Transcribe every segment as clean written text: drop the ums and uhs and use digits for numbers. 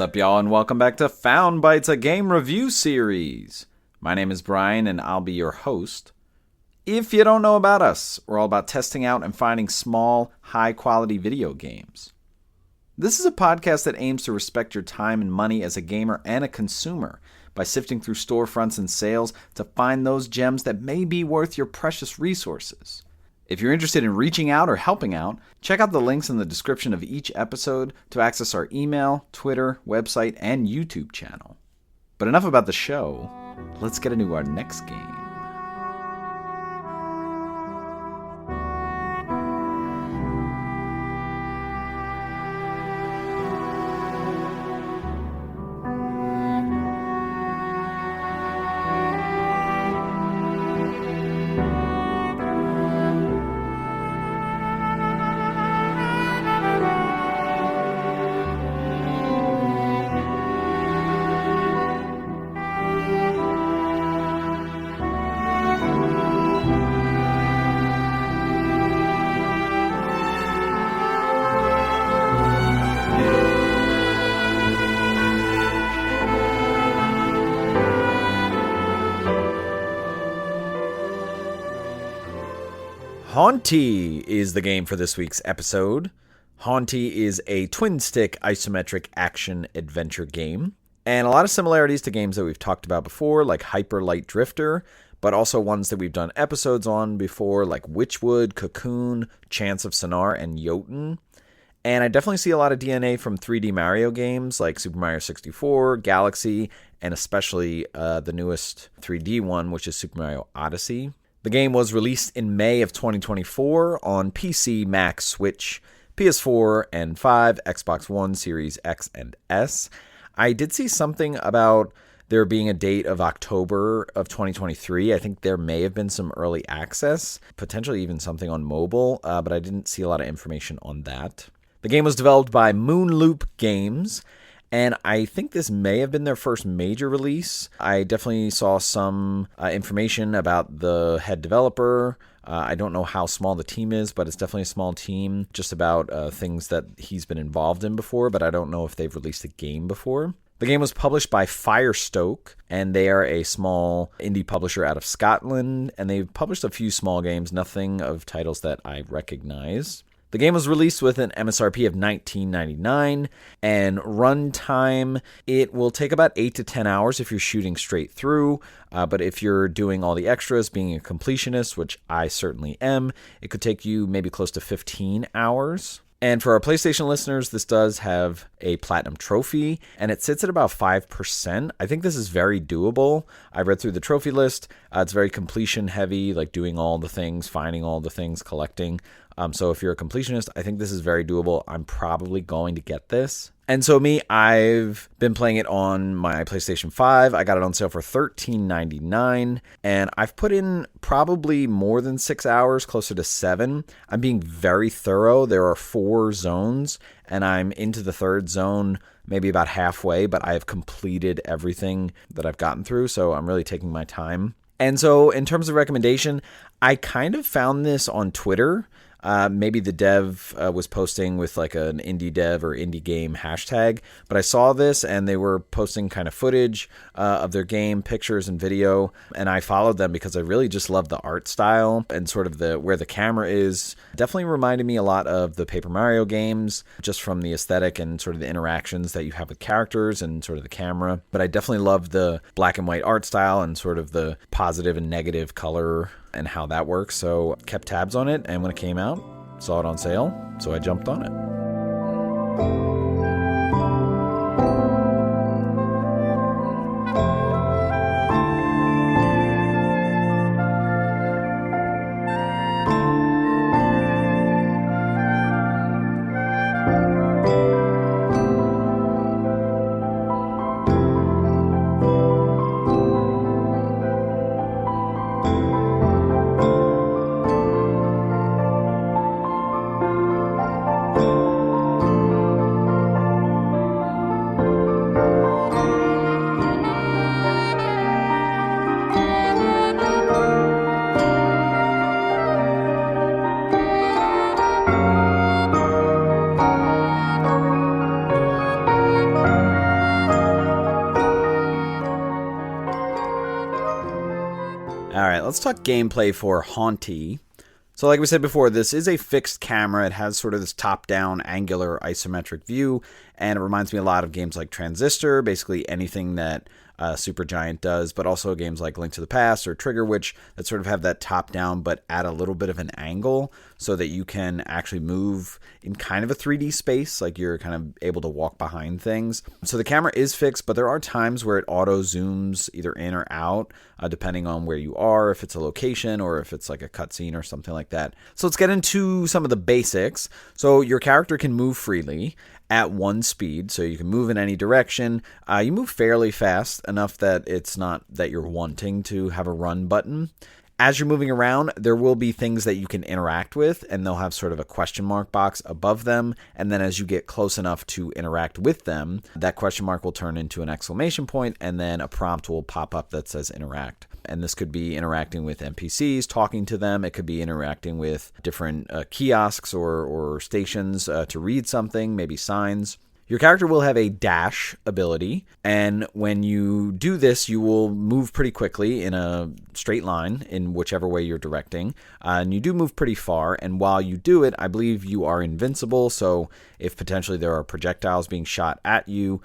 up, y'all, and welcome back to Found Bytes, a game review series. My name is Brian, and I'll be your host. If you don't know about us, we're all about testing out and finding small, high-quality video games. This is a podcast that aims to respect your time and money as a gamer and a consumer by sifting through storefronts and sales to find those gems that may be worth your precious resources. If you're interested in reaching out or helping out, check out the links in the description of each episode to access our email, Twitter, website, and YouTube channel. But enough about the show. Let's get into our next game. Hauntii is the game for this week's episode. Hauntii is a twin-stick isometric action-adventure game, and a lot of similarities to games that we've talked about before, like Hyper Light Drifter, but also ones that we've done episodes on before, like Witchwood, Cocoon, Chants of Sonar, and Jotun. And I definitely see a lot of DNA from 3D Mario games like Super Mario 64, Galaxy, and especially the newest 3D one, which is Super Mario Odyssey. The game was released in May of 2024 on PC, Mac, Switch, PS4, and 5, Xbox One, Series X, and S. I did see something about there being a date of October of 2023. I think there may have been some early access, potentially even something on mobile, but I didn't see a lot of information on that. The game was developed by Moonloop Games, and I think this may have been their first major release. I definitely saw some information about the head developer. I don't know how small the team is, but it's definitely a small team, just about things that he's been involved in before, but I don't know if they've released a game before. The game was published by Firestoke, and they are a small indie publisher out of Scotland, and they've published a few small games, nothing of titles that I recognize. The game was released with an MSRP of $19.99, and runtime, it will take about 8 to 10 hours if you're shooting straight through, but if you're doing all the extras, being a completionist, which I certainly am, it could take you maybe close to 15 hours. And for our PlayStation listeners, this does have a Platinum Trophy, and it sits at about 5%. I think this is very doable. I read through the trophy list. It's very completion heavy, like doing all the things, finding all the things, collecting. So if you're a completionist, I think this is very doable. I'm probably going to get this. And so I've been playing it on my PlayStation 5. I got it on sale for $13.99, and I've put in probably more than 6 hours, closer to 7. I'm being very thorough. There are 4 zones, and I'm into the 3rd zone, maybe about halfway, but I have completed everything that I've gotten through, so I'm really taking my time. And so in terms of recommendation, I kind of found this on Twitter. Maybe the dev was posting with like an indie dev or indie game hashtag, but I saw this and they were posting kind of footage of their game, pictures and video, and I followed them because I really just love the art style and sort of the where the camera is. Definitely reminded me a lot of the Paper Mario games, just from the aesthetic and sort of the interactions that you have with characters and sort of the camera. But I definitely love the black and white art style and sort of the positive and negative color and how that works. So kept tabs on it, and when it came out, saw it on sale, so I jumped on it. All right, let's talk gameplay for Hauntii. So like we said before, this is a fixed camera. It has sort of this top-down angular isometric view, and it reminds me a lot of games like Transistor, basically anything that Supergiant does, but also games like Link to the Past or Trigger Witch that sort of have that top-down but at a little bit of an angle so that you can actually move in kind of a 3D space, like you're kind of able to walk behind things. So the camera is fixed, but there are times where it auto-zooms either in or out, depending on where you are, if it's a location or if it's like a cutscene or something like that. So let's get into some of the basics. So your character can move freely at one speed, so you can move in any direction. You move fairly fast, enough that it's not that you're wanting to have a run button. As you're moving around, there will be things that you can interact with, and they'll have sort of a question mark box above them, and then as you get close enough to interact with them, that question mark will turn into an exclamation point, and then a prompt will pop up that says interact. And this could be interacting with NPCs, talking to them. It could be interacting with different kiosks or stations to read something, maybe signs. Your character will have a dash ability, and when you do this, you will move pretty quickly in a straight line in whichever way you're directing, and you do move pretty far, and while you do it, I believe you are invincible, so if potentially there are projectiles being shot at you,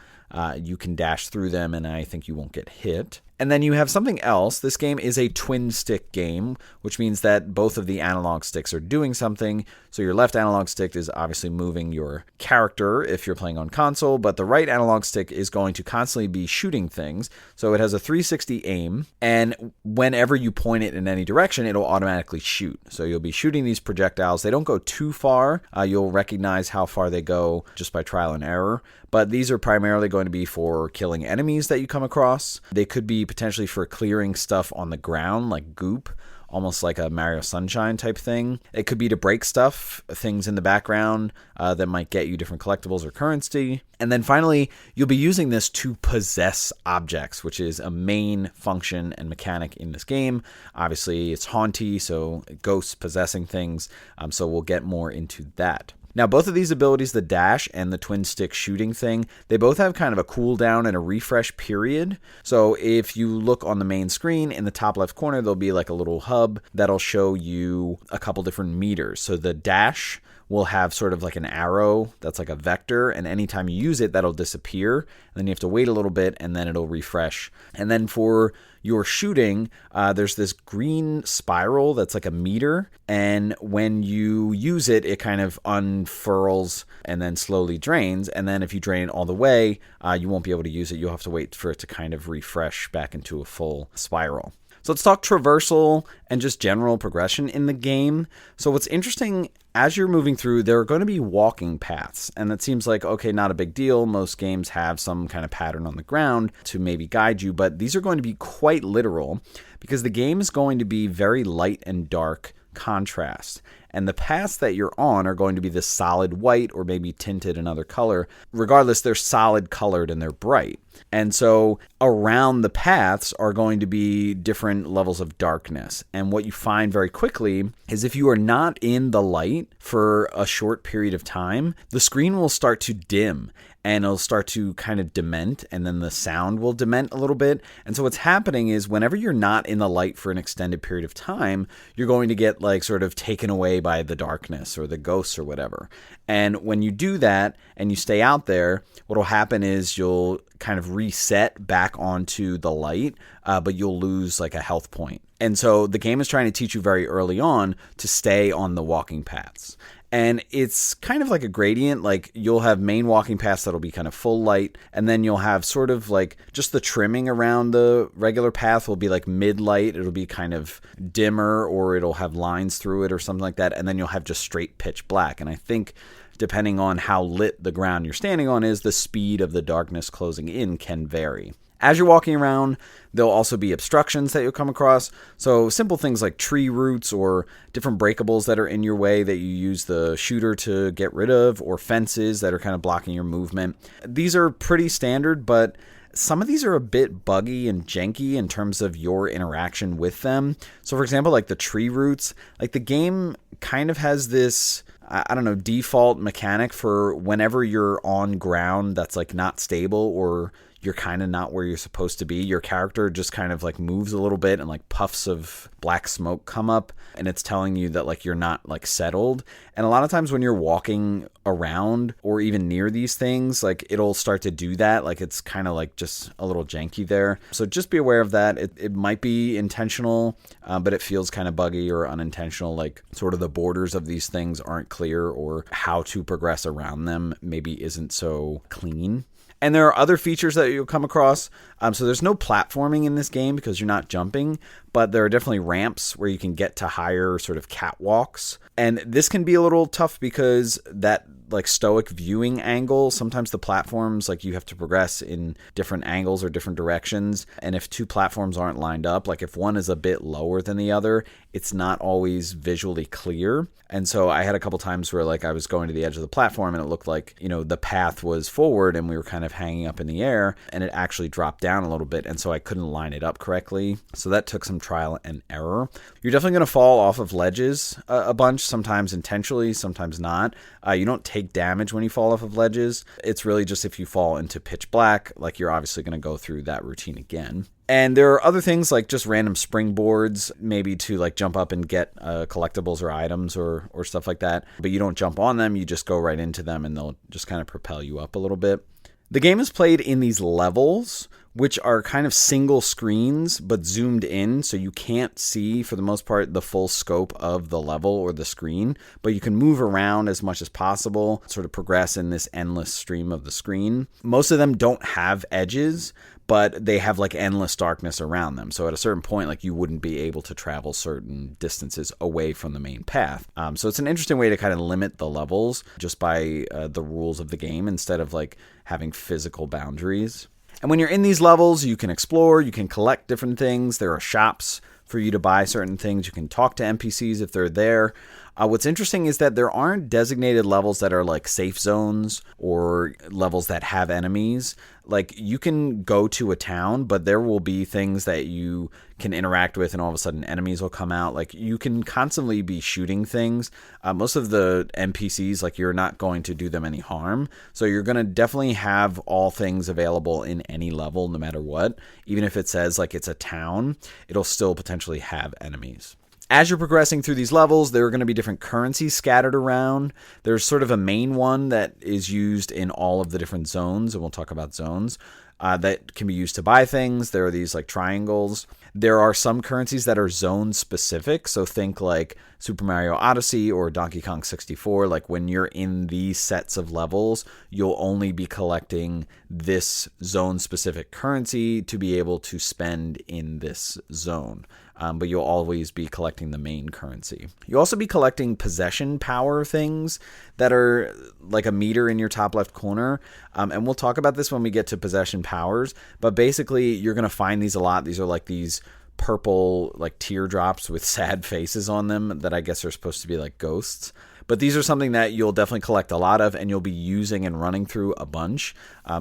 you can dash through them, and I think you won't get hit. And then you have something else. This game is a twin stick game, which means that both of the analog sticks are doing something. So your left analog stick is obviously moving your character if you're playing on console, but the right analog stick is going to constantly be shooting things. So it has a 360 aim, and whenever you point it in any direction, it'll automatically shoot. So you'll be shooting these projectiles. They don't go too far. You'll recognize how far they go just by trial and error. But these are primarily going to be for killing enemies that you come across. They could be potentially for clearing stuff on the ground, like goop, almost like a Mario Sunshine type thing. It could be to break stuff, things in the background that might get you different collectibles or currency. And then finally, you'll be using this to possess objects, which is a main function and mechanic in this game. Obviously, it's Hauntii, so ghosts possessing things, so we'll get more into that. Now, both of these abilities, the dash and the twin stick shooting thing, they both have kind of a cooldown and a refresh period. So if you look on the main screen, in the top left corner, there'll be like a little hub that'll show you a couple different meters. So the dash will have sort of like an arrow that's like a vector, and anytime you use it, that'll disappear. And then you have to wait a little bit, and then it'll refresh. And then for your shooting, there's this green spiral that's like a meter, and when you use it, it kind of unfurls and then slowly drains, and then if you drain it all the way, you won't be able to use it. You'll have to wait for it to kind of refresh back into a full spiral. So let's talk traversal and just general progression in the game. So what's interesting, as you're moving through, there are going to be walking paths. And that seems like, okay, not a big deal. Most games have some kind of pattern on the ground to maybe guide you. But these are going to be quite literal because the game is going to be very light and dark contrast. And the paths that you're on are going to be this solid white or maybe tinted another color. Regardless, they're solid colored and they're bright. And so around the paths are going to be different levels of darkness. And what you find very quickly is if you are not in the light for a short period of time, the screen will start to dim and it'll start to kind of dement, and then the sound will dement a little bit. And so what's happening is whenever you're not in the light for an extended period of time, you're going to get like sort of taken away by the darkness or the ghosts or whatever. And when you do that and you stay out there, what will happen is you'll kind of reset back onto the light, but you'll lose like a health point. And so the game is trying to teach you very early on to stay on the walking paths. And it's kind of like a gradient, like you'll have main walking paths that'll be kind of full light, and then you'll have sort of like just the trimming around the regular path will be like mid-light, it'll be kind of dimmer, or it'll have lines through it or something like that, and then you'll have just straight pitch black. And I think depending on how lit the ground you're standing on is, the speed of the darkness closing in can vary. As you're walking around, there'll also be obstructions that you'll come across. So simple things like tree roots or different breakables that are in your way that you use the shooter to get rid of, or fences that are kind of blocking your movement. These are pretty standard, but some of these are a bit buggy and janky in terms of your interaction with them. So for example, like the tree roots, like the game kind of has this, I don't know, default mechanic for whenever you're on ground that's like not stable, or you're kind of not where you're supposed to be. Your character just kind of like moves a little bit and like puffs of black smoke come up, and it's telling you that like you're not like settled. And a lot of times when you're walking around or even near these things, like it'll start to do that. Like it's kind of like just a little janky there. So just be aware of that. It might be intentional, but it feels kind of buggy or unintentional. Like sort of the borders of these things aren't clear, or how to progress around them maybe isn't so clean. And there are other features that you'll come across. So there's no platforming in this game because you're not jumping, but there are definitely ramps where you can get to higher sort of catwalks. And this can be a little tough because that like stoic viewing angle, sometimes the platforms, like you have to progress in different angles or different directions. And if two platforms aren't lined up, like if one is a bit lower than the other, it's not always visually clear. And so I had a couple times where like I was going to the edge of the platform and it looked like, you know, the path was forward and we were kind of hanging up in the air, and it actually dropped down a little bit. And so I couldn't line it up correctly. So that took some trial and error. You're definitely going to fall off of ledges a bunch, sometimes intentionally, sometimes not. You don't take damage when you fall off of ledges. It's really just if you fall into pitch black, like you're obviously going to go through that routine again. And there are other things like just random springboards, maybe to like jump up and get collectibles or items or stuff like that. But you don't jump on them, you just go right into them and they'll just kind of propel you up a little bit. The game is played in these levels, which are kind of single screens but zoomed in, so you can't see for the most part the full scope of the level or the screen, but you can move around as much as possible, sort of progress in this endless stream of the screen. Most of them don't have edges, but they have like endless darkness around them. So at a certain point, like you wouldn't be able to travel certain distances away from the main path. So it's an interesting way to kind of limit the levels just by the rules of the game instead of like having physical boundaries. And when you're in these levels, you can explore, you can collect different things. There are shops for you to buy certain things. You can talk to NPCs if they're there. What's interesting is that there aren't designated levels that are like safe zones or levels that have enemies. Like you can go to a town, but there will be things that you can interact with and all of a sudden enemies will come out. Like you can constantly be shooting things. Most of the NPCs, like you're not going to do them any harm. So you're going to definitely have all things available in any level, no matter what. Even if it says like it's a town, it'll still potentially have enemies. As you're progressing through these levels, there are going to be different currencies scattered around. There's sort of a main one that is used in all of the different zones, and we'll talk about zones, that can be used to buy things. There are these like triangles. There are some currencies that are zone specific. So think like Super Mario Odyssey or Donkey Kong 64. Like when you're in these sets of levels, you'll only be collecting this zone specific currency to be able to spend in this zone. But you'll always be collecting the main currency. You'll also be collecting possession power things that are like a meter in your top left corner. And we'll talk about this when we get to possession powers. But basically, you're going to find these a lot. These are like these purple like teardrops with sad faces on them that I guess are supposed to be like ghosts. But these are something that you'll definitely collect a lot of and you'll be using and running through a bunch.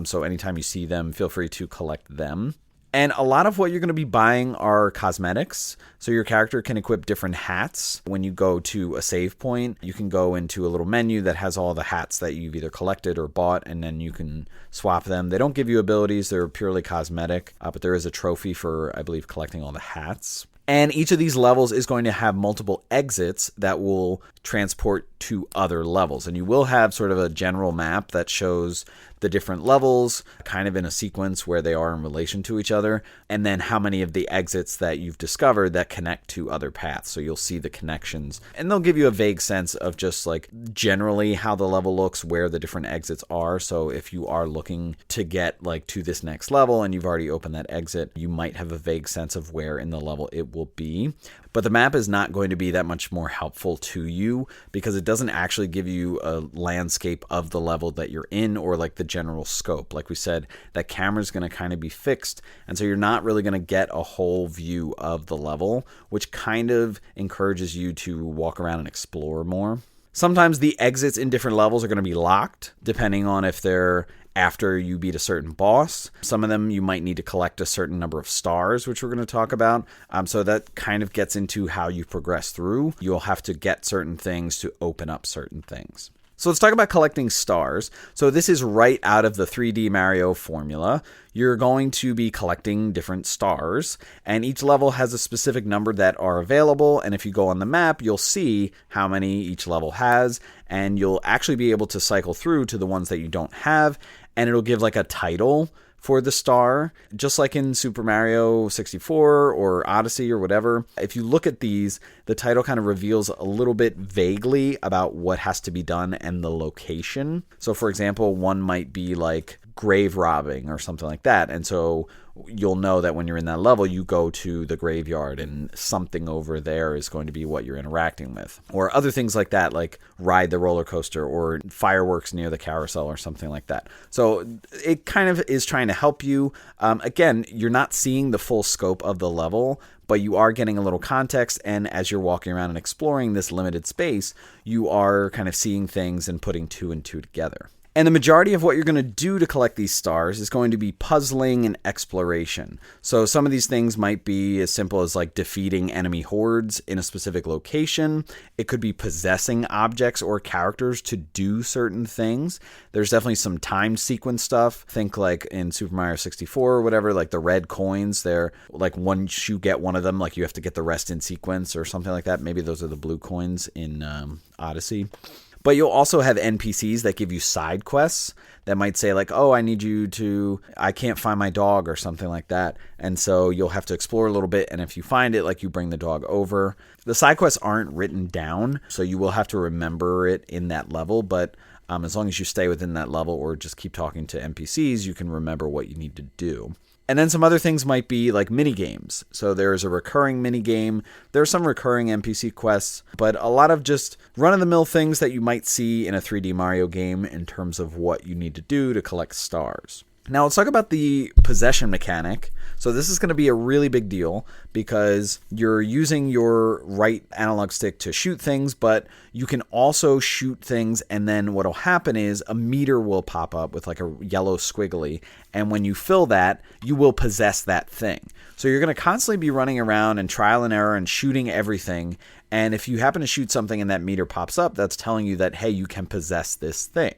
So anytime you see them, feel free to collect them. And a lot of what you're going to be buying are cosmetics. So your character can equip different hats. When you go to a save point, you can go into a little menu that has all the hats that you've either collected or bought, and then you can swap them. They don't give you abilities. They're purely cosmetic, but there is a trophy for, I believe, collecting all the hats. And each of these levels is going to have multiple exits that will transport to other levels. And you will have sort of a general map that shows the different levels kind of in a sequence where they are in relation to each other, and then how many of the exits that you've discovered that connect to other paths. So you'll see the connections, and they'll give you a vague sense of just like generally how the level looks, where the different exits are. So if you are looking to get like to this next level and you've already opened that exit, you might have a vague sense of where in the level it will be. But the map is not going to be that much more helpful to you because it doesn't actually give you a landscape of the level that you're in or like the general scope. Like we said, that camera's going to kind of be fixed, and so you're not really going to get a whole view of the level, which kind of encourages you to walk around and explore more. Sometimes the exits in different levels are going to be locked, depending on if they're after you beat a certain boss. Some of them you might need to collect a certain number of stars, which we're going to talk about. So that kind of gets into how you progress through. You'll have to get certain things to open up certain things. So let's talk about collecting stars. So this is right out of the 3D Mario formula. You're going to be collecting different stars, and each level has a specific number that are available, and if you go on the map, you'll see how many each level has, and you'll actually be able to cycle through to the ones that you don't have, and it'll give like a title for the star, just like in Super Mario 64 or Odyssey or whatever. If you look at these, the title kind of reveals a little bit vaguely about what has to be done and the location. So for example, one might be like grave robbing or something like that. And so you'll know that when you're in that level, you go to the graveyard and something over there is going to be what you're interacting with. Or other things like that, like ride the roller coaster or fireworks near the carousel or something like that. So it kind of is trying to help you. Again, you're not seeing the full scope of the level, but you are getting a little context. And as you're walking around and exploring this limited space, you are kind of seeing things and putting two and two together. And the majority of what you're going to do to collect these stars is going to be puzzling and exploration. So some of these things might be as simple as like defeating enemy hordes in a specific location. It could be possessing objects or characters to do certain things. There's definitely some time sequence stuff. Think like in Super Mario 64 or whatever, like the red coins, they're like once you get one of them, like you have to get the rest in sequence or something like that. Maybe those are the blue coins in Odyssey. But you'll also have NPCs that give you side quests that might say like, oh, I can't find my dog or something like that. And so you'll have to explore a little bit. And if you find it, like you bring the dog over. The side quests aren't written down, so you will have to remember it in that level. But as long as you stay within that level or just keep talking to NPCs, you can remember what you need to do. And then some other things might be like mini games. So there's a recurring mini game. There's some recurring NPC quests, but a lot of just run-of-the-mill things that you might see in a 3D Mario game in terms of what you need to do to collect stars. Now let's talk about the possession mechanic. So this is going to be a really big deal because you're using your right analog stick to shoot things, but you can also shoot things, and then what'll happen is a meter will pop up with like a yellow squiggly, and when you fill that, you will possess that thing. So you're going to constantly be running around and trial and error and shooting everything, and if you happen to shoot something and that meter pops up, that's telling you that, hey, you can possess this thing.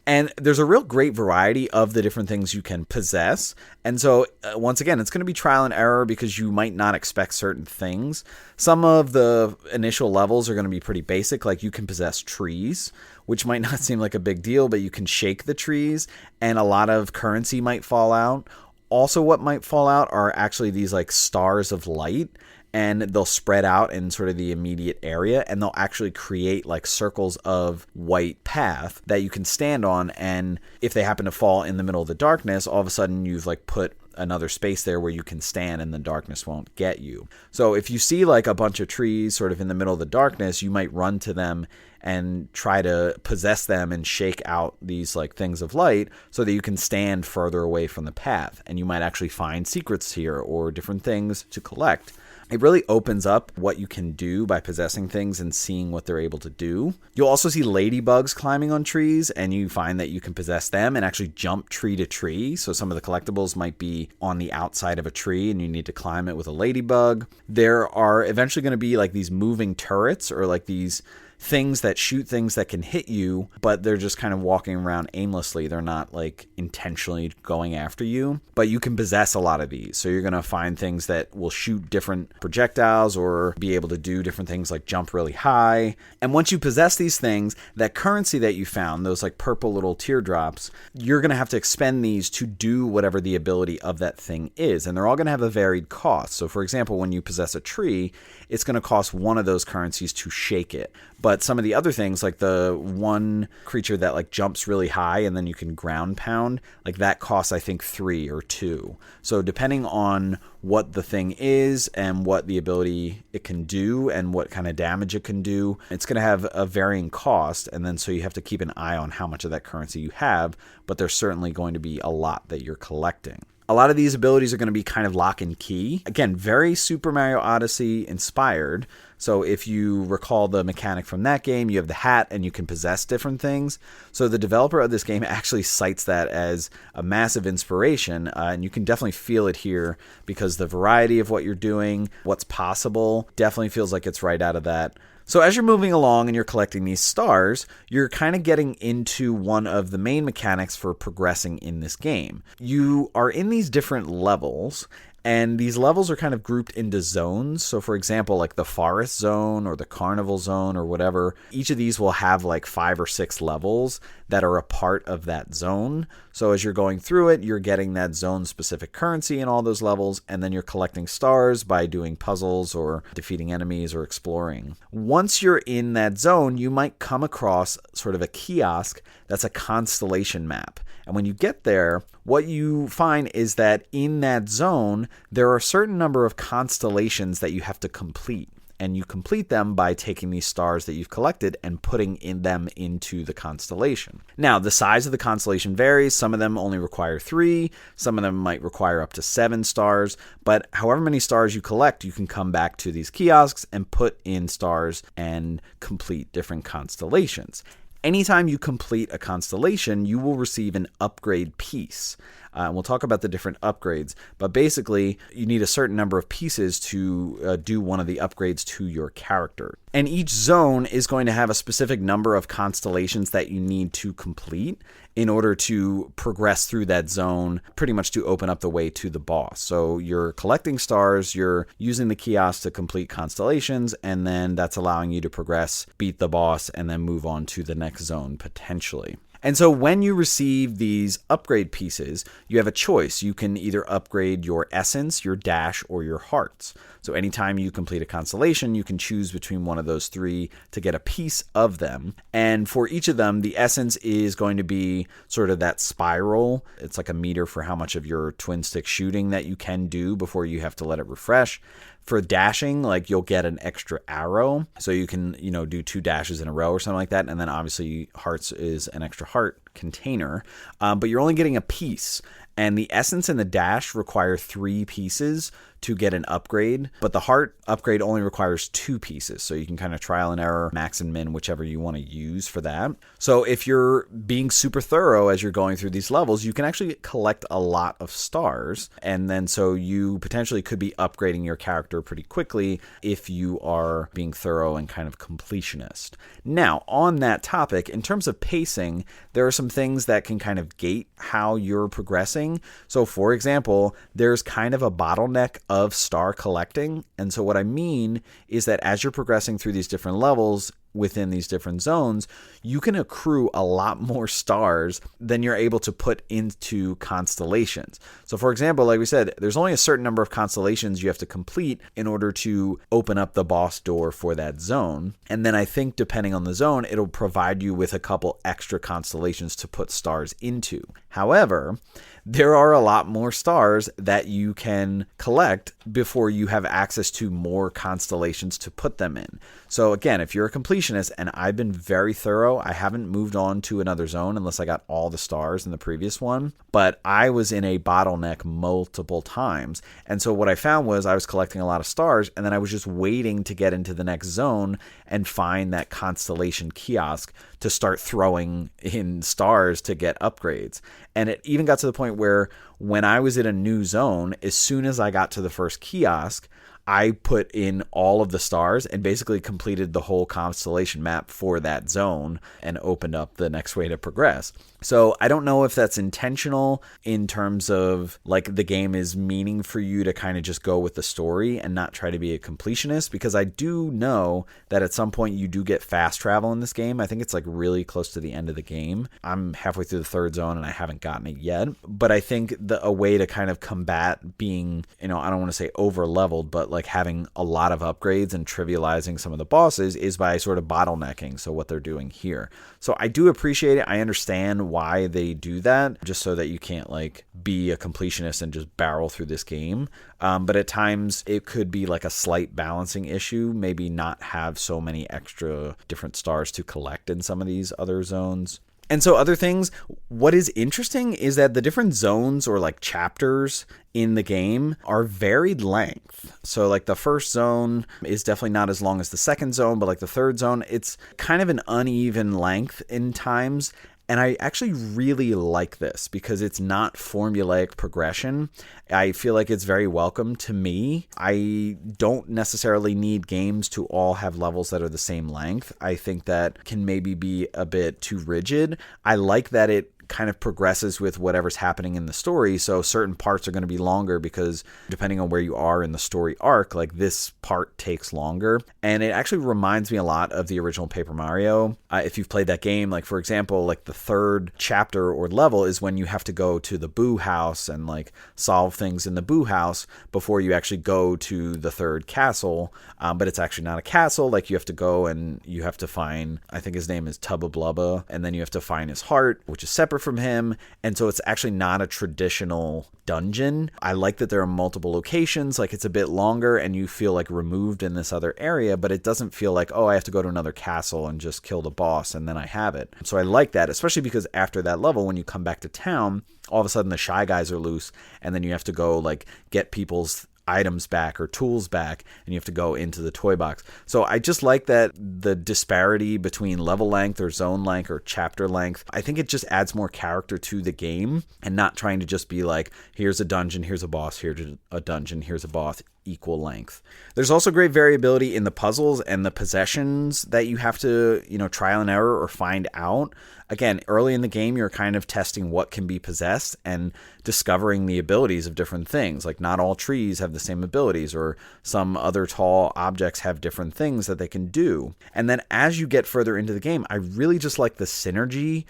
And there's a real great variety of the different things you can possess. And so, once again, it's going to be trial and error because you might not expect certain things. Some of the initial levels are going to be pretty basic, like you can possess trees, which might not seem like a big deal, but you can shake the trees and a lot of currency might fall out. Also, what might fall out are actually these like stars of light. And they'll spread out in sort of the immediate area, and they'll actually create like circles of white path that you can stand on. And if they happen to fall in the middle of the darkness, all of a sudden you've like put another space there where you can stand and the darkness won't get you. So if you see like a bunch of trees sort of in the middle of the darkness, you might run to them and try to possess them and shake out these like things of light so that you can stand further away from the path. And you might actually find secrets here or different things to collect. It really opens up what you can do by possessing things and seeing what they're able to do. You'll also see ladybugs climbing on trees, and you find that you can possess them and actually jump tree to tree. So some of the collectibles might be on the outside of a tree and you need to climb it with a ladybug. There are eventually going to be like these moving turrets or like these things that shoot things that can hit you, but they're just kind of walking around aimlessly. They're not like intentionally going after you, but you can possess a lot of these. So you're going to find things that will shoot different projectiles or be able to do different things like jump really high. And once you possess these things, that currency that you found, those like purple little teardrops, you're going to have to expend these to do whatever the ability of that thing is. And they're all going to have a varied cost. So for example, when you possess a tree, it's going to cost one of those currencies to shake it. But some of the other things, like the one creature that like jumps really high and then you can ground pound, like that costs, I think, 3 or 2. So depending on what the thing is and what the ability it can do and what kind of damage it can do, it's going to have a varying cost. And then so you have to keep an eye on how much of that currency you have, but there's certainly going to be a lot that you're collecting. A lot of these abilities are going to be kind of lock and key. Again, very Super Mario Odyssey inspired. So if you recall the mechanic from that game, you have the hat and you can possess different things. So the developer of this game actually cites that as a massive inspiration. And you can definitely feel it here because the variety of what you're doing, what's possible, definitely feels like it's right out of that So as you're moving along and you're collecting these stars, you're kind of getting into one of the main mechanics for progressing in this game. You are in these different levels, and these levels are kind of grouped into zones. So for example, like the forest zone or the carnival zone or whatever, each of these will have like 5 or 6 levels that are a part of that zone. So as you're going through it, you're getting that zone specific currency in all those levels, and then you're collecting stars by doing puzzles or defeating enemies or exploring. Once you're in that zone, you might come across sort of a kiosk that's a constellation map. And when you get there, what you find is that in that zone, there are a certain number of constellations that you have to complete. And you complete them by taking these stars that you've collected and putting them into the constellation. Now, the size of the constellation varies. Some of them only require 3. Some of them might require up to 7 stars. But however many stars you collect, you can come back to these kiosks and put in stars and complete different constellations. Anytime you complete a constellation, you will receive an upgrade piece. We'll talk about the different upgrades, but basically you need a certain number of pieces to do one of the upgrades to your character. And each zone is going to have a specific number of constellations that you need to complete in order to progress through that zone, pretty much to open up the way to the boss. So you're collecting stars, you're using the kiosk to complete constellations, and then that's allowing you to progress, beat the boss, and then move on to the next zone potentially. And so when you receive these upgrade pieces, you have a choice. You can either upgrade your essence, your dash, or your hearts. So anytime you complete a constellation, you can choose between one of those 3 to get a piece of them. And for each of them, the essence is going to be sort of that spiral. It's like a meter for how much of your twin stick shooting that you can do before you have to let it refresh. For dashing, like you'll get an extra arrow. So you can, do 2 dashes in a row or something like that. And then obviously hearts is an extra heart container. But you're only getting a piece. And the essence and the dash require 3 pieces to get an upgrade, but the heart upgrade only requires 2 pieces. So you can kind of trial and error, max and min, whichever you want to use for that. So if you're being super thorough as you're going through these levels, you can actually collect a lot of stars. And then so you potentially could be upgrading your character pretty quickly if you are being thorough and kind of completionist. Now, on that topic, in terms of pacing, there are some things that can kind of gate how you're progressing. So for example, there's kind of a bottleneck of star collecting. And so what I mean is that as you're progressing through these different levels within these different zones, you can accrue a lot more stars than you're able to put into constellations. So for example, like we said, there's only a certain number of constellations you have to complete in order to open up the boss door for that zone. And then I think depending on the zone, it'll provide you with a couple extra constellations to put stars into. However, there are a lot more stars that you can collect before you have access to more constellations to put them in. So again, if you're a completionist, and I've been very thorough, I haven't moved on to another zone unless I got all the stars in the previous one, but I was in a bottleneck multiple times. And so what I found was I was collecting a lot of stars, and then I was just waiting to get into the next zone and find that constellation kiosk to start throwing in stars to get upgrades. And it even got to the point where when I was in a new zone, as soon as I got to the first kiosk, I put in all of the stars and basically completed the whole constellation map for that zone and opened up the next way to progress. So I don't know if that's intentional in terms of like the game is meaning for you to kind of just go with the story and not try to be a completionist, because I do know that at some point you do get fast travel in this game. I think it's like really close to the end of the game. I'm halfway through the 3rd zone and I haven't gotten it yet, but I think a way to kind of combat being, I don't want to say over leveled, but like having a lot of upgrades and trivializing some of the bosses is by sort of bottlenecking. So what they're doing here. So I do appreciate it. I understand why they do that, just so that you can't like be a completionist and just barrel through this game. But at times it could be like a slight balancing issue, maybe not have so many extra different stars to collect in some of these other zones. And so other things, what is interesting is that the different zones or like chapters in the game are varied length. So like the first zone is definitely not as long as the second zone, but like the third zone, it's kind of an uneven length in times. And I actually really like this because it's not formulaic progression. I feel like it's very welcome to me. I don't necessarily need games to all have levels that are the same length. I think that can maybe be a bit too rigid. I like that it kind of progresses with whatever's happening in the story. So certain parts are going to be longer because depending on where you are in the story arc, like this part takes longer. And it actually reminds me a lot of the original Paper Mario. If you've played that game, like for example, like the third chapter or level is when you have to go to the Boo House and like solve things in the Boo House before you actually go to the third castle. But it's actually not a castle. Like you have to go and you have to find, I think his name is Tubba Blubba, and then you have to find his heart, which is separate from him, and so it's actually not a traditional dungeon. I like that there are multiple locations, like it's a bit longer and you feel like removed in this other area, but it doesn't feel like, oh, I have to go to another castle and just kill the boss and then I have it. So I like that, especially because after that level, when you come back to town, all of a sudden the Shy Guys are loose and then you have to go like get people's items back or tools back, and you have to go into the toy box. So I just like that the disparity between level length or zone length or chapter length, I think it just adds more character to the game and not trying to just be like, here's a dungeon, here's a boss, here's a dungeon, here's a boss, equal length. There's also great variability in the puzzles and the possessions that you have to, trial and error or find out. Again, early in the game, you're kind of testing what can be possessed and discovering the abilities of different things. Like not all trees have the same abilities, or some other tall objects have different things that they can do. And then as you get further into the game, I really just like the synergy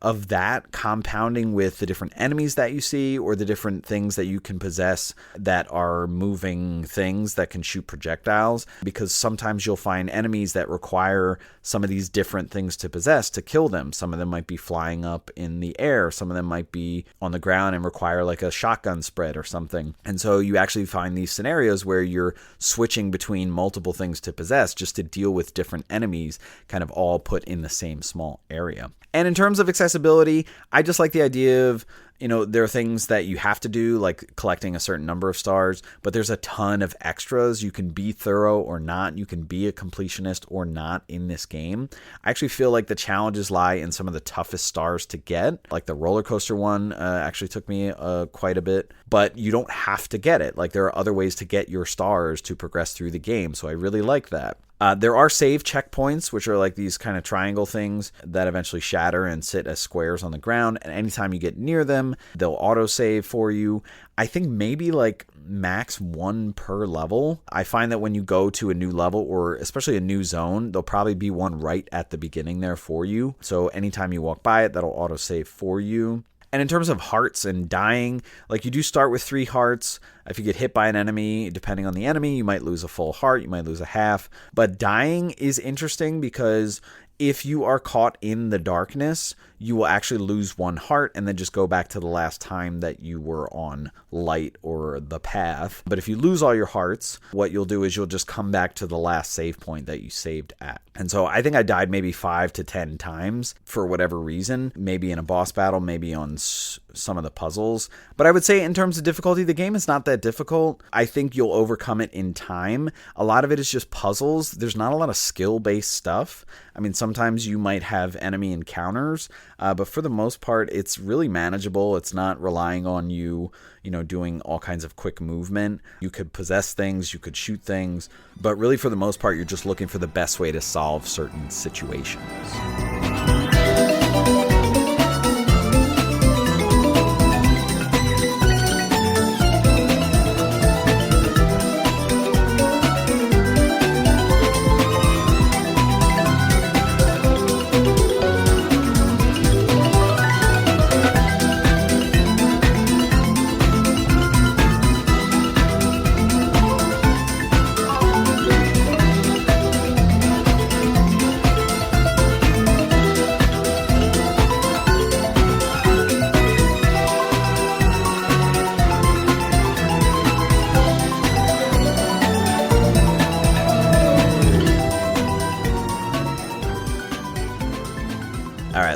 of that compounding with the different enemies that you see or the different things that you can possess that are moving things that can shoot projectiles, because sometimes you'll find enemies that require some of these different things to possess to kill them. Some of them might be flying up in the air, some of them might be on the ground and require like a shotgun spread or something. And so you actually find these scenarios where you're switching between multiple things to possess just to deal with different enemies, kind of all put in the same small area. And in terms of accessibility, I just like the idea of, there are things that you have to do, like collecting a certain number of stars, but there's a ton of extras. You can be thorough or not. You can be a completionist or not in this game. I actually feel like the challenges lie in some of the toughest stars to get. Like the roller coaster one actually took me quite a bit, but you don't have to get it. Like there are other ways to get your stars to progress through the game. So I really like that. There are save checkpoints, which are like these kind of triangle things that eventually shatter and sit as squares on the ground. And anytime you get near them, they'll auto-save for you. I think maybe like max one per level. I find that when you go to a new level or especially a new zone, there'll probably be one right at the beginning there for you. So anytime you walk by it, that'll auto-save for you. And in terms of hearts and dying, like you do start with 3 hearts. If you get hit by an enemy, depending on the enemy, you might lose a full heart, you might lose a half. But dying is interesting because if you are caught in the darkness, you will actually lose 1 heart and then just go back to the last time that you were on light or the path. But if you lose all your hearts, what you'll do is you'll just come back to the last save point that you saved at. And so I think I died maybe 5 to 10 times for whatever reason, maybe in a boss battle, maybe on some of the puzzles. But I would say in terms of difficulty, the game is not that difficult. I think you'll overcome it in time. A lot of it is just puzzles. There's not a lot of skill-based stuff. I mean, sometimes you might have enemy encounters, but for the most part, it's really manageable. It's not relying on you, doing all kinds of quick movement. You could possess things, you could shoot things, but really for the most part, you're just looking for the best way to solve certain situations.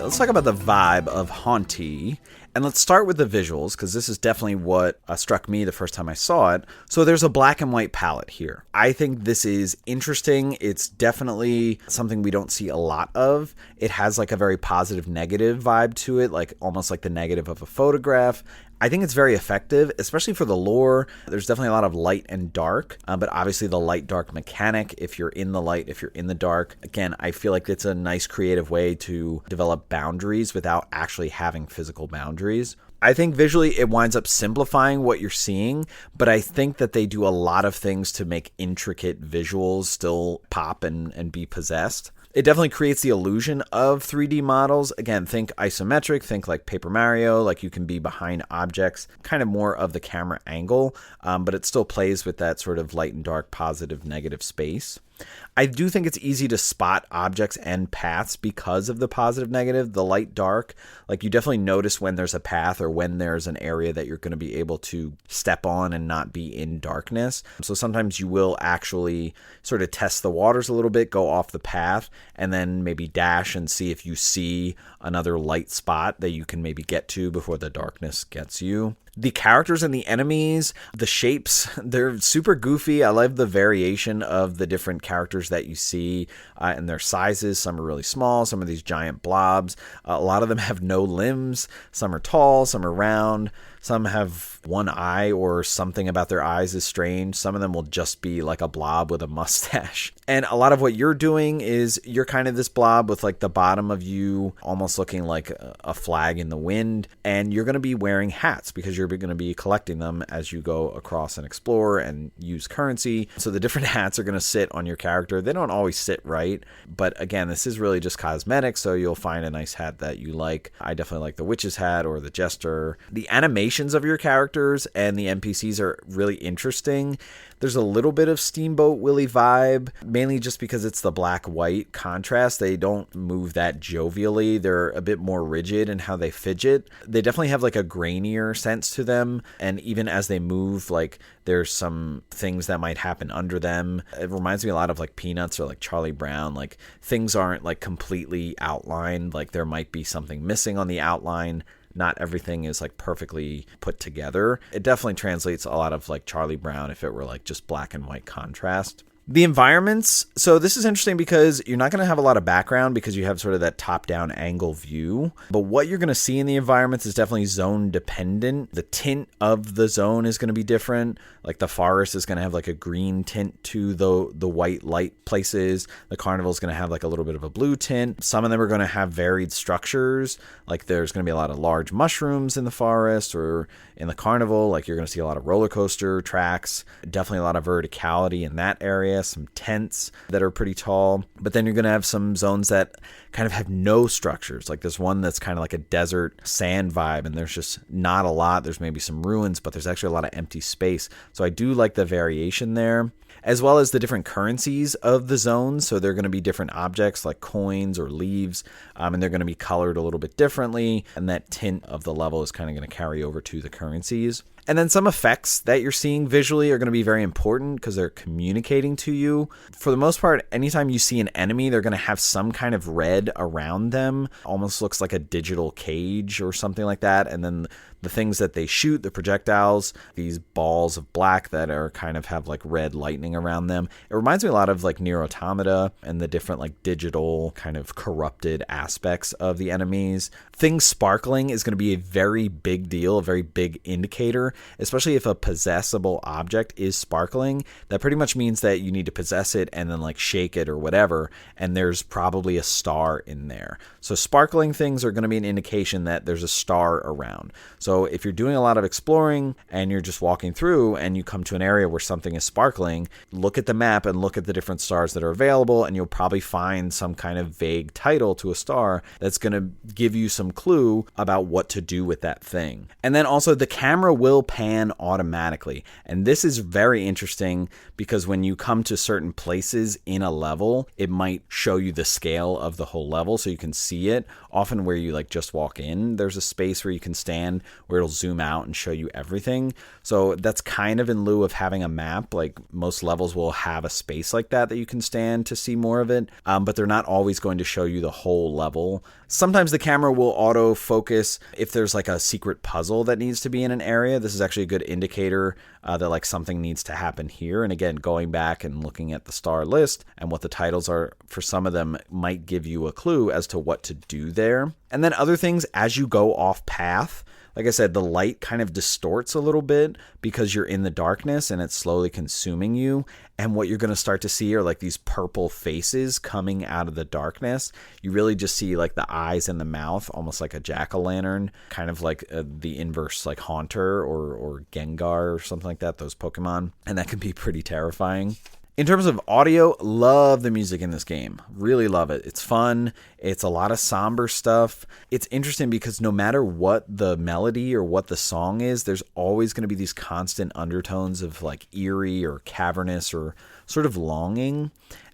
Let's talk about the vibe of Hauntii. And let's start with the visuals, because this is definitely what struck me the first time I saw it. So there's a black and white palette here. I think this is interesting. It's definitely something we don't see a lot of. It has like a very positive negative vibe to it, like almost like the negative of a photograph. I think it's very effective, especially for the lore. There's definitely a lot of light and dark, but obviously the light-dark mechanic, if you're in the light, if you're in the dark. Again, I feel like it's a nice creative way to develop boundaries without actually having physical boundaries. I think visually it winds up simplifying what you're seeing, but I think that they do a lot of things to make intricate visuals still pop and be possessed. It definitely creates the illusion of 3D models. Again, think isometric, think like Paper Mario, like you can be behind objects, kind of more of the camera angle, but it still plays with that sort of light and dark, positive, negative space. I do think it's easy to spot objects and paths because of the positive negative, the light dark. Like you definitely notice when there's a path or when there's an area that you're going to be able to step on and not be in darkness. So sometimes you will actually sort of test the waters a little bit, go off the path, and then maybe dash and see if you see another light spot that you can maybe get to before the darkness gets you. The characters and the enemies, the shapes, they're super goofy. I love the variation of the different characters that you see and their sizes. Some are really small, some are these giant blobs. A lot of them have no limbs. Some are tall, some are round. Some have one eye or something about their eyes is strange. Some of them will just be like a blob with a mustache. And a lot of what you're doing is you're kind of this blob with like the bottom of you almost looking like a flag in the wind. And you're going to be wearing hats because you're going to be collecting them as you go across and explore and use currency. So the different hats are going to sit on your character. They don't always sit right. But again, this is really just cosmetic. So you'll find a nice hat that you like. I definitely like the witch's hat or the jester. The animation of your characters and the NPCs are really interesting. There's a little bit of Steamboat Willie vibe, mainly just because it's the black-white contrast. They don't move that jovially. They're a bit more rigid in how they fidget. They definitely have like a grainier sense to them, and even as they move, like there's some things that might happen under them. It reminds me a lot of like Peanuts or like Charlie Brown. Like things aren't like completely outlined. Like there might be something missing on the outline. Not everything is like perfectly put together. It definitely translates a lot of like Charlie Brown if it were like just black and white contrast. The environments, so this is interesting because you're not going to have a lot of background because you have sort of that top-down angle view. But what you're going to see in the environments is definitely zone dependent. The tint of the zone is going to be different. Like the forest is going to have like a green tint to the white light places. The carnival is going to have like a little bit of a blue tint. Some of them are going to have varied structures. Like there's going to be a lot of large mushrooms in the forest or in the carnival. Like you're going to see a lot of roller coaster tracks. Definitely a lot of verticality in that area. Some tents that are pretty tall, but then you're going to have some zones that kind of have no structures. Like there's one that's kind of like a desert sand vibe, and there's just not a lot. There's maybe some ruins, but there's actually a lot of empty space. So I do like the variation there, as well as the different currencies of the zones. So they're going to be different objects like coins or leaves, and they're going to be colored a little bit differently. And that tint of the level is kind of going to carry over to the currencies. And then some effects that you're seeing visually are going to be very important because they're communicating to you. For the most part, anytime you see an enemy, they're going to have some kind of red around them. Almost looks like a digital cage or something like that. And then the things that they shoot, the projectiles, these balls of black that are kind of have like red lightning around them. It reminds me a lot of like Nier Automata and the different like digital kind of corrupted aspects of the enemies. Things sparkling is going to be a very big deal, a very big indicator, especially if a possessable object is sparkling. That pretty much means that you need to possess it and then like shake it or whatever, and there's probably a star in there. So sparkling things are going to be an indication that there's a star around. So if you're doing a lot of exploring and you're just walking through and you come to an area where something is sparkling, look at the map and look at the different stars that are available, and you'll probably find some kind of vague title to a star that's going to give you some clue about what to do with that thing. And then also the camera will pan automatically. And this is very interesting because when you come to certain places in a level, it might show you the scale of the whole level so you can see it. Often where you like just walk in, there's a space where you can stand where it'll zoom out and show you everything. So that's kind of in lieu of having a map. Like most levels will have a space like that you can stand to see more of it, but they're not always going to show you the whole level. Sometimes the camera will auto focus if there's like a secret puzzle that needs to be in an area. This is actually a good indicator that like something needs to happen here. And again, going back and looking at the star list and what the titles are for some of them might give you a clue as to what to do there. And then other things, as you go off path, like I said, the light kind of distorts a little bit because you're in the darkness and it's slowly consuming you. And what you're going to start to see are like these purple faces coming out of the darkness. You really just see like the eyes and the mouth, almost like a jack-o'-lantern, kind of like the inverse, like Haunter or Gengar or something like that, those Pokemon. And that can be pretty terrifying. In terms of audio, love the music in this game. Really love it. It's fun. It's a lot of somber stuff. It's interesting because no matter what the melody or what the song is, there's always going to be these constant undertones of like eerie or cavernous or sort of longing.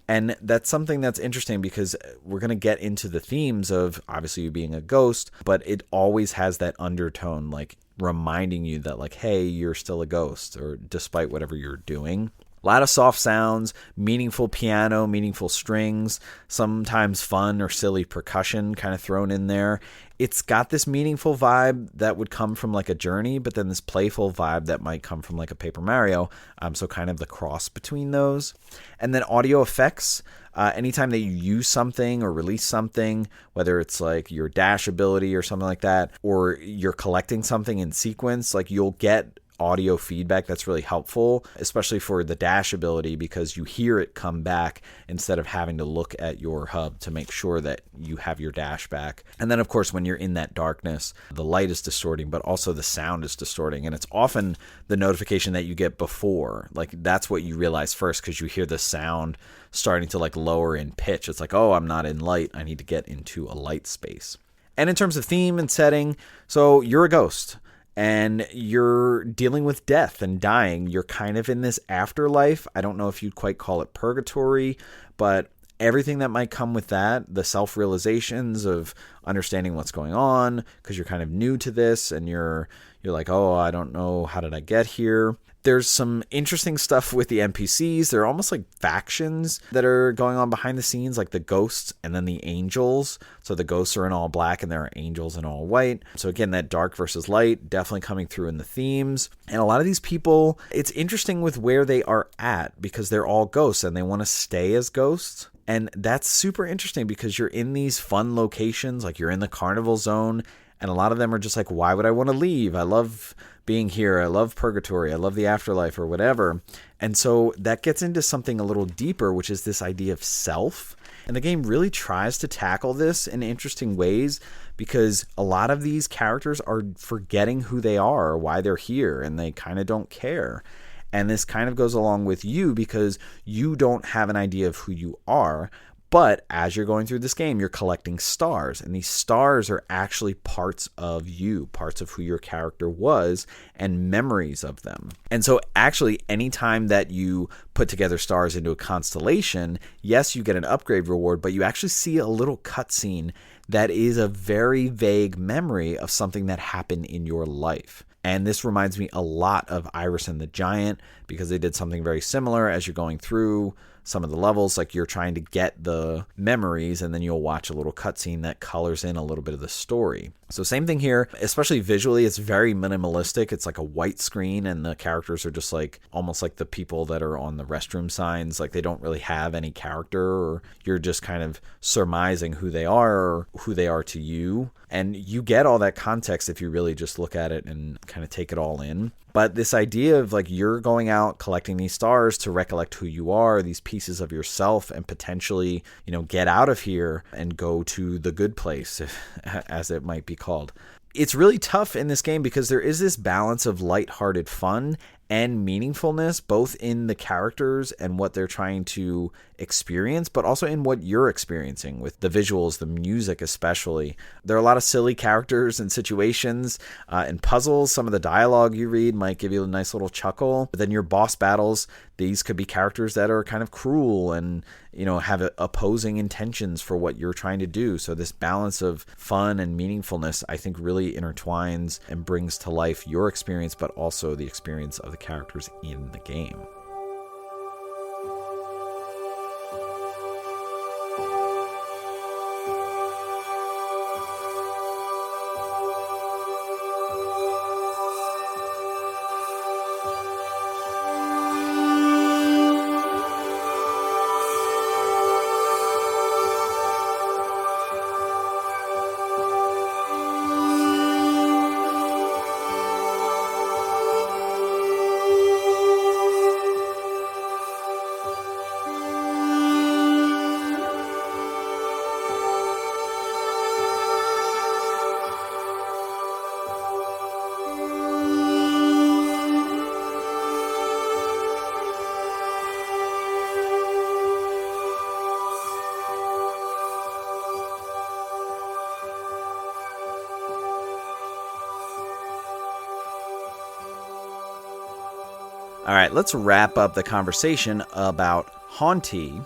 And that's something that's interesting because we're going to get into the themes of obviously you being a ghost, but it always has that undertone, like reminding you that like, hey, you're still a ghost, or despite whatever you're doing. A lot of soft sounds, meaningful piano, meaningful strings, sometimes fun or silly percussion kind of thrown in there. It's got this meaningful vibe that would come from like a Journey, but then this playful vibe that might come from like a Paper Mario. So kind of the cross between those. And then audio effects. Anytime that you use something or release something, whether it's like your dash ability or something like that, or you're collecting something in sequence, like you'll get audio feedback that's really helpful, especially for the dash ability, because you hear it come back instead of having to look at your hub to make sure that you have your dash back. And then of course when you're in that darkness, the light is distorting, but also the sound is distorting, and it's often the notification that you get before, like that's what you realize first, because you hear the sound starting to like lower in pitch. It's like, oh, I'm not in light, I need to get into a light space. And in terms of theme and setting, so you're a ghost and you're dealing with death and dying. You're kind of in this afterlife. I don't know if you'd quite call it purgatory, but everything that might come with that, the self-realizations of understanding what's going on, because you're kind of new to this and you're like, oh, I don't know, how did I get here? There's some interesting stuff with the NPCs. They're almost like factions that are going on behind the scenes, like the ghosts and then the angels. So the ghosts are in all black and there are angels in all white. So again, that dark versus light definitely coming through in the themes. And a lot of these people, it's interesting with where they are at because they're all ghosts and they want to stay as ghosts. And that's super interesting because you're in these fun locations, like you're in the carnival zone. And a lot of them are just like, why would I want to leave? I love being here. I love purgatory. I love the afterlife or whatever. And so that gets into something a little deeper, which is this idea of self. And the game really tries to tackle this in interesting ways because a lot of these characters are forgetting who they are or why they're here, and they kind of don't care. And this kind of goes along with you because you don't have an idea of who you are. But as you're going through this game, you're collecting stars, and these stars are actually parts of you, parts of who your character was, and memories of them. And so actually, anytime that you put together stars into a constellation, yes, you get an upgrade reward, but you actually see a little cutscene that is a very vague memory of something that happened in your life. And this reminds me a lot of Iris and the Giant because they did something very similar as you're going through some of the levels, like you're trying to get the memories and then you'll watch a little cutscene that colors in a little bit of the story. So same thing here, especially visually, it's very minimalistic. It's like a white screen and the characters are just like almost like the people that are on the restroom signs. Like they don't really have any character, or you're just kind of surmising who they are or who they are to you. And you get all that context if you really just look at it and kind of take it all in. But this idea of like you're going out collecting these stars to recollect who you are, these pieces of yourself, and potentially, get out of here and go to the good place, as it might be called. It's really tough in this game because there is this balance of lighthearted fun and meaningfulness, both in the characters and what they're trying to experience, but also in what you're experiencing with the visuals, the music especially. There are a lot of silly characters and situations and puzzles. Some of the dialogue you read might give you a nice little chuckle. But then your boss battles, these could be characters that are kind of cruel and have opposing intentions for what you're trying to do. So this balance of fun and meaningfulness, I think, really intertwines and brings to life your experience, but also the experience of the characters in the game. All right, let's wrap up the conversation about Hauntii.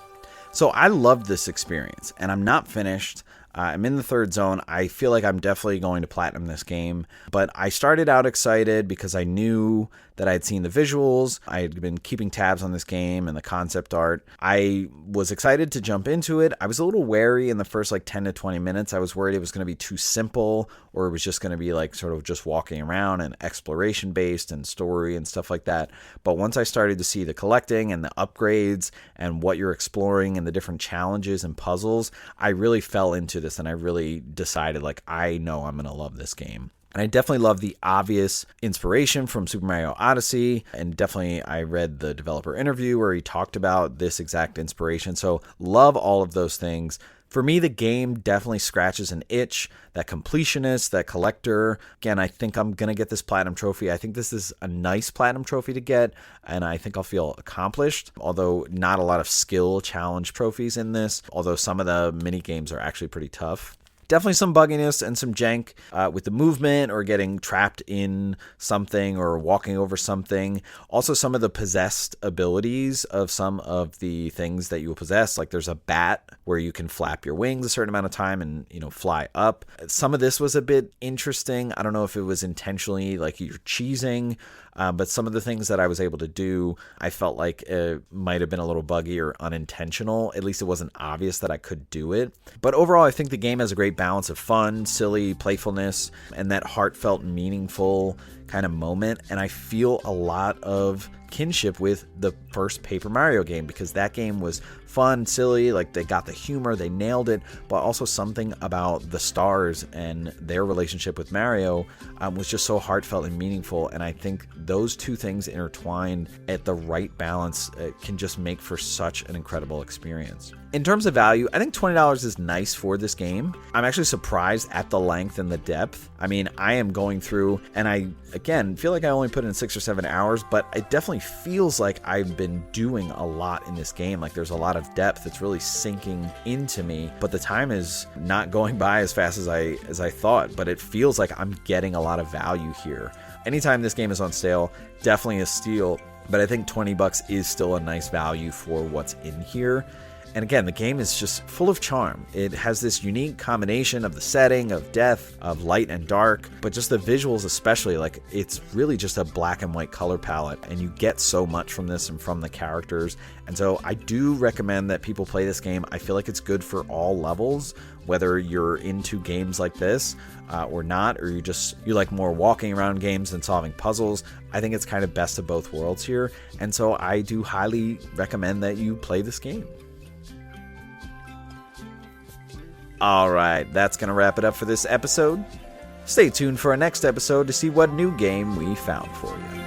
So I loved this experience, and I'm not finished. I'm in the third zone. I feel like I'm definitely going to platinum this game, but I started out excited because I knew that I had seen the visuals. I had been keeping tabs on this game and the concept art. I was excited to jump into it. I was a little wary in the first 10 to 20 minutes. I was worried it was going to be too simple, or it was just going to be sort of just walking around and exploration based and story and stuff like that. But once I started to see the collecting and the upgrades and what you're exploring and the different challenges and puzzles, I really fell into this, and I really decided I know I'm going to love this game. And I definitely love the obvious inspiration from Super Mario Odyssey. And definitely I read the developer interview where he talked about this exact inspiration. So love all of those things. For me, the game definitely scratches an itch, that completionist, that collector. Again, I think I'm going to get this platinum trophy. I think this is a nice platinum trophy to get, and I think I'll feel accomplished, although not a lot of skill challenge trophies in this, although some of the mini games are actually pretty tough. Definitely some bugginess and some jank with the movement or getting trapped in something or walking over something. Also, some of the possessed abilities of some of the things that you will possess. Like there's a bat where you can flap your wings a certain amount of time and, fly up. Some of this was a bit interesting. I don't know if it was intentionally you're cheesing. But some of the things that I was able to do, I felt like it might have been a little buggy or unintentional. At least it wasn't obvious that I could do it. But overall, I think the game has a great balance of fun, silly, playfulness, and that heartfelt, meaningful kind of moment. And I feel a lot of kinship with the first Paper Mario game, because that game was fun, silly, they got the humor, they nailed it, but also something about the stars and their relationship with Mario was just so heartfelt and meaningful. And I think those two things intertwined at the right balance can just make for such an incredible experience. In terms of value, I think $20 is nice for this game. I'm actually surprised at the length and the depth. I mean, I am going through, and I, again, feel like I only put in 6 or 7 hours, but it definitely feels like I've been doing a lot in this game. There's a lot of depth. It's really sinking into me, but the time is not going by as fast as I thought, but it feels like I'm getting a lot of value here. Anytime this game is on sale, definitely a steal, but I think $20 is still a nice value for what's in here. And again, the game is just full of charm. It has this unique combination of the setting, of death, of light and dark, but just the visuals especially, it's really just a black and white color palette, and you get so much from this and from the characters. And so I do recommend that people play this game. I feel like it's good for all levels, whether you're into games like this or not, or you like more walking around games than solving puzzles. I think it's kind of best of both worlds here. And so I do highly recommend that you play this game. All right, that's going to wrap it up for this episode. Stay tuned for our next episode to see what new game we found for you.